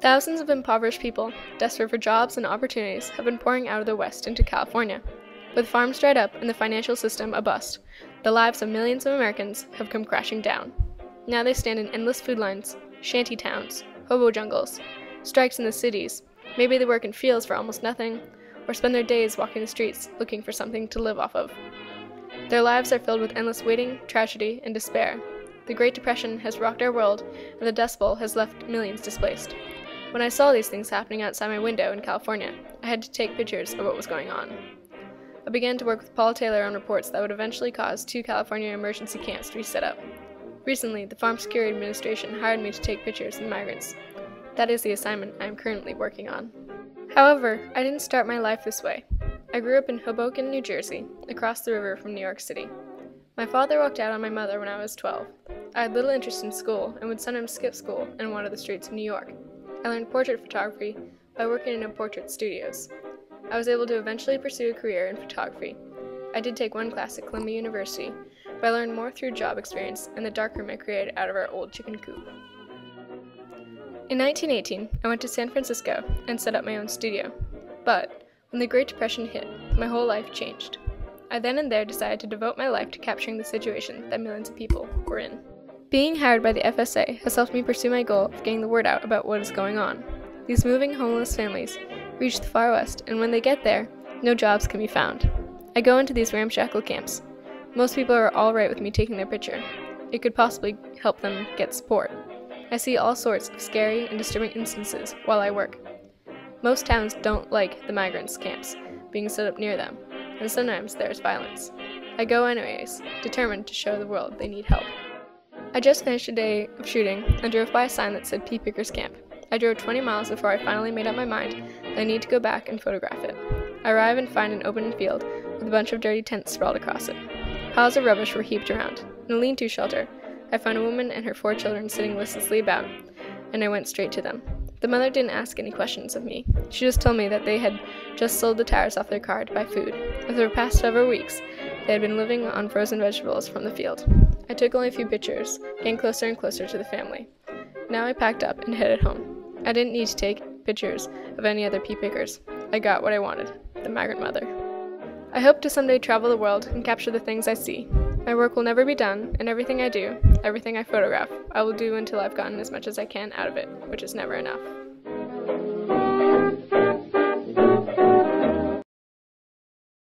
Thousands of impoverished people, desperate for jobs and opportunities, have been pouring out of the West into California. With farms dried up and the financial system a bust, the lives of millions of Americans have come crashing down. Now they stand in endless food lines, shanty towns, hobo jungles, strikes in the cities. Maybe they work in fields for almost nothing, or spend their days walking the streets looking for something to live off of. Their lives are filled with endless waiting, tragedy, and despair. The Great Depression has rocked our world, and the Dust Bowl has left millions displaced. When I saw these things happening outside my window in California, I had to take pictures of what was going on. I began to work with Paul Taylor on reports that would eventually cause 2 California emergency camps to be set up. Recently, the Farm Security Administration hired me to take pictures of the migrants. That is the assignment I am currently working on. However, I didn't start my life this way. I grew up in Hoboken, New Jersey, across the river from New York City. My father walked out on my mother when I was 12. I had little interest in school and would sometimes skip school and wander the streets of New York. I learned portrait photography by working in portrait studios. I was able to eventually pursue a career in photography. I did take one class at Columbia University, but I learned more through job experience and the darkroom I created out of our old chicken coop. In 1918, I went to San Francisco and set up my own studio. But when the Great Depression hit, my whole life changed. I then and there decided to devote my life to capturing the situation that millions of people were in. Being hired by the FSA has helped me pursue my goal of getting the word out about what is going on. These moving homeless families reach the far west, and when they get there, no jobs can be found. I go into these ramshackle camps. Most people are all right with me taking their picture. It could possibly help them get support. I see all sorts of scary and disturbing instances while I work. Most towns don't like the migrants' camps being set up near them, and sometimes there is violence. I go anyways, determined to show the world they need help. I just finished a day of shooting and drove by a sign that said Pea Pickers Camp. I drove 20 miles before I finally made up my mind that I need to go back and photograph it. I arrive and find an open field with a bunch of dirty tents sprawled across it. Piles of rubbish were heaped around. In a lean-to shelter, I found a woman and her 4 children sitting listlessly about, and I went straight to them. The mother didn't ask any questions of me. She just told me that they had just sold the tires off their car to buy food. For the past several weeks, they had been living on frozen vegetables from the field. I took only a few pictures, getting closer and closer to the family. Now I packed up and headed home. I didn't need to take pictures of any other pea pickers. I got what I wanted, the migrant mother. I hope to someday travel the world and capture the things I see. My work will never be done, and everything I do, everything I photograph, I will do until I've gotten as much as I can out of it, which is never enough.